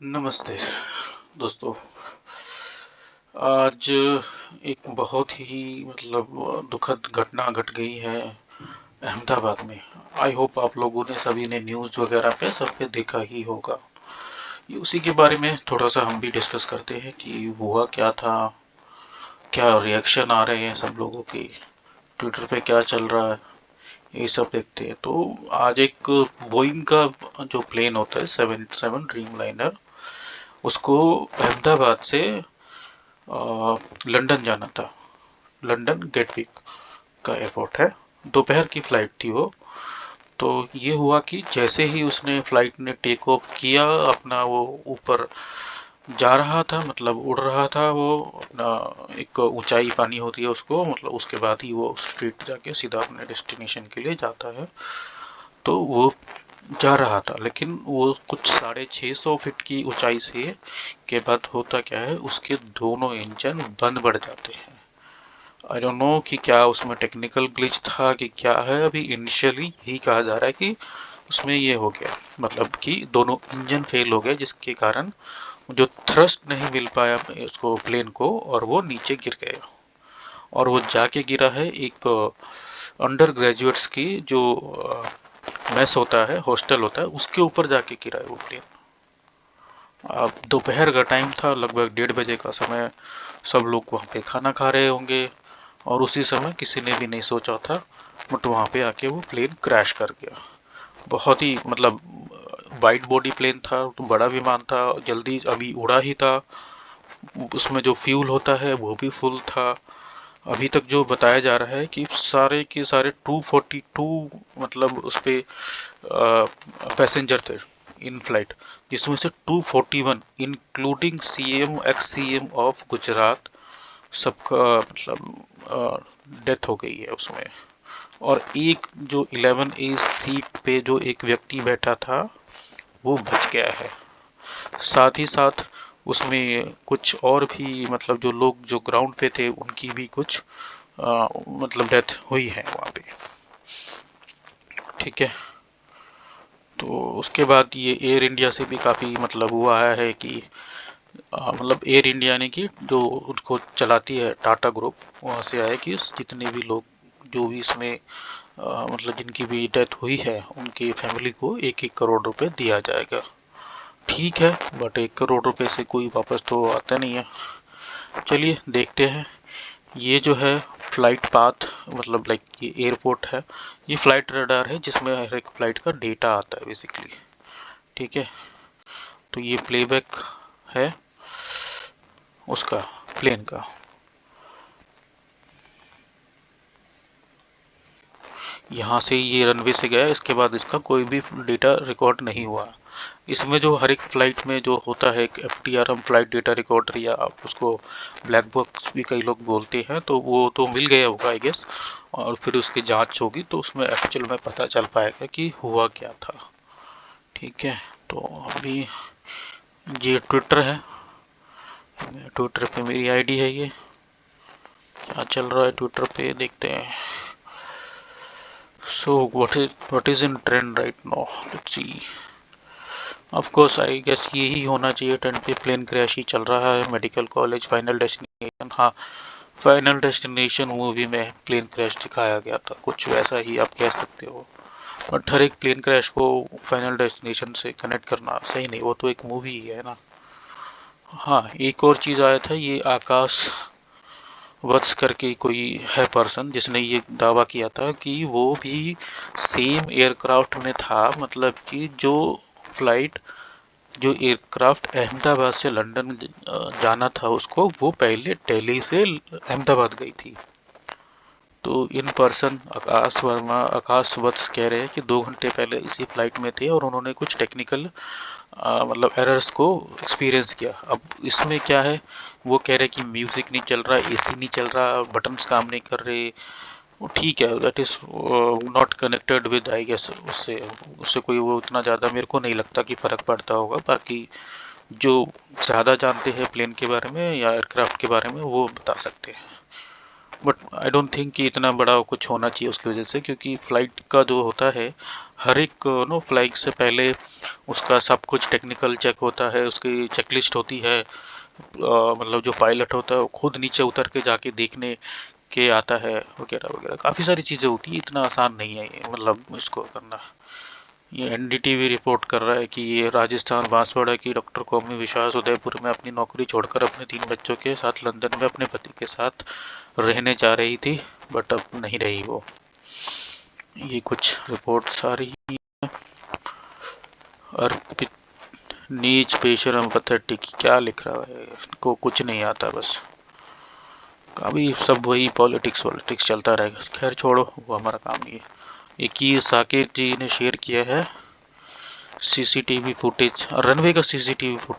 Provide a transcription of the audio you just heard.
नमस्ते दोस्तों। आज एक बहुत ही दुखद घटना घट गई है अहमदाबाद में। आई होप आप लोगों ने सभी ने न्यूज़ वगैरह पे सब पे देखा ही होगा। ये उसी के बारे में थोड़ा सा हम भी डिस्कस करते हैं कि हुआ क्या था, क्या रिएक्शन आ रहे हैं सब लोगों की, ट्विटर पे क्या चल रहा है, ये सब देखते हैं। तो आज एक बोइंग का जो प्लेन होता है 787 ड्रीम लाइनर, उसको अहमदाबाद से लंदन जाना था। लंदन गेटविक का एयरपोर्ट है, दोपहर की फ्लाइट थी वो। तो ये हुआ कि जैसे ही उसने फ्लाइट ने टेक ऑफ किया, अपना वो ऊपर जा रहा था, मतलब उड़ रहा था वो अपना, एक ऊंचाई पानी होती है उसको, मतलब उसके बाद ही वो स्ट्रेट जाके सीधा अपने डेस्टिनेशन के लिए जाता है। तो वो जा रहा था, लेकिन वो कुछ 650 फीट की ऊंचाई से के बाद होता क्या है, उसके दोनों इंजन बंद पड़ जाते हैं। आई डोंट नो कि क्या उसमें टेक्निकल ग्लिच था कि क्या है। अभी इनिशियली यही कहा जा रहा है कि उसमें ये हो गया, मतलब कि दोनों इंजन फेल हो गए, जिसके कारण जो थ्रस्ट नहीं मिल पाया उसको प्लेन को, और वो नीचे गिर गया। और वो जाके गिरा है एक अंडर ग्रेजुएट्स की जो मेस होता है, हॉस्टल होता है, उसके ऊपर जाके गिरा है वो प्लेन। अब दोपहर का टाइम था, लगभग 1:30 बजे का समय। सब लोग वहाँ पे खाना खा रहे होंगे, और उसी समय किसी ने भी नहीं सोचा था, बट वहाँ पे आके वो प्लेन क्रैश कर गया। बहुत ही वाइड बॉडी प्लेन था, तो बड़ा विमान था, जल्दी अभी उड़ा ही था। उसमें जो फ्यूल होता है वो भी फुल था। अभी तक जो बताया जा रहा है कि सारे के सारे 242 मतलब उस पे पैसेंजर थे इन फ्लाइट, जिसमें से 241 including CM, ex CM of Gujarat, सबका डेथ हो गई है उसमें। और एक जो 11A सीट पे जो एक व्यक्ति बैठा था, वो बच गया है। साथ ही साथ उसमें कुछ और भी, मतलब जो लोग जो ग्राउंड पे थे उनकी भी कुछ डेथ हुई है वहाँ पे। ठीक है। तो उसके बाद ये एयर इंडिया से भी काफ़ी हुआ है कि एयर इंडिया ने कि जो उसको चलाती है टाटा ग्रुप, वहाँ से आया कि जितने भी लोग जो भी इसमें जिनकी भी डेथ हुई है, उनकी फैमिली को 1-1 करोड़ रुपए दिया जाएगा। ठीक है, बट 1 करोड़ रुपए से कोई वापस तो आता नहीं है। चलिए देखते हैं। ये जो है फ्लाइट पाथ, ये एयरपोर्ट है, ये फ्लाइट रडार है जिसमें हर एक फ्लाइट का डेटा आता है बेसिकली। ठीक है। तो ये प्लेबैक है उसका, प्लेन का। यहाँ से ये रनवे से गया, इसके बाद इसका कोई भी डेटा रिकॉर्ड नहीं हुआ। इसमें जो हर एक फ्लाइट में जो होता है एक FDR, फ्लाइट डेटा रिकॉर्डर, या आप उसको ब्लैक बॉक्स भी कई लोग बोलते हैं, तो वो तो मिल गया होगा आई गेस। और फिर उसकी जांच होगी तो उसमें एक्चुअल में पता चल पाएगा कि हुआ क्या था। ठीक है। तो अभी ये ट्विटर है, ट्विटर पे मेरी आईडी है, ये क्या चल रहा है ट्विटर पे देखते हैं। So what is in trend right now, let's see. Of course I guess यही होना चाहिए, ट्रेंड पे प्लेन क्रैश ही चल रहा है। मेडिकल कॉलेज फाइनल डेस्टिनेशन, हाँ, फाइनल डेस्टिनेशन मूवी में प्लेन क्रैश दिखाया गया था, कुछ वैसा ही आप कह सकते हो। बट हर एक प्लेन क्रैश को फाइनल डेस्टिनेशन से कनेक्ट करना सही नहीं, वो तो एक मूवी ही है ना। हाँ, एक और चीज़ आया था, ये आकाश वत्स करके कोई है पर्सन, जिसने ये दावा किया था कि वो भी सेम एयरक्राफ्ट में था, मतलब कि जो फ्लाइट, जो एयरक्राफ्ट अहमदाबाद से लंदन जाना था उसको, वो पहले दिल्ली से अहमदाबाद गई थी। तो इन पर्सन आकाश वत्स कह रहे हैं कि 2 घंटे पहले इसी फ्लाइट में थे, और उन्होंने कुछ टेक्निकल एरर्स को एक्सपीरियंस किया। अब इसमें क्या है, वो कह रहे हैं कि म्यूजिक नहीं चल रहा, AC नहीं चल रहा, बटन्स काम नहीं कर रहे। वो ठीक है, that is not connected with I guess, उससे उससे कोई वो इतना ज़्यादा मेरे को नहीं लगता कि फ़र्क पड़ता होगा। बाकी जो ज़्यादा जानते हैं प्लेन के बारे में या एयरक्राफ्ट के बारे में, वो बता सकते हैं। बट आई डोंट थिंक कि इतना बड़ा कुछ होना चाहिए उसकी वजह से, क्योंकि फ़्लाइट का जो होता है हर एक नो फ्लाइट से पहले उसका सब कुछ टेक्निकल चेक होता है, उसकी चेकलिस्ट होती है। मतलब जो पायलट होता है वो खुद नीचे उतर के जाके देखने के आता है, वगैरह वगैरह काफ़ी सारी चीज़ें होती है। इतना आसान नहीं है ये, मतलब इसको करना। ये एनडीटीवी रिपोर्ट कर रहा है कि ये राजस्थान बांसवाड़ा की डॉक्टर कौमी विश्वास उदयपुर में अपनी नौकरी छोड़कर अपने 3 बच्चों के साथ लंदन में अपने पति के साथ रहने जा रही थी, बट अब नहीं रही वो। ये कुछ रिपोर्ट्स आ रही है। अर्पित नीच बेशरम पथेटिक, क्या लिख रहा है, इसको कुछ नहीं आता बस। अभी सब वही पॉलिटिक्स वॉलिटिक्स चलता रहेगा। खैर छोड़ो, वो हमारा काम नहीं है। एक ही साकेत जी ने शेयर किया है सीसीटीवी फुटेज, रनवे का सीसीटीवी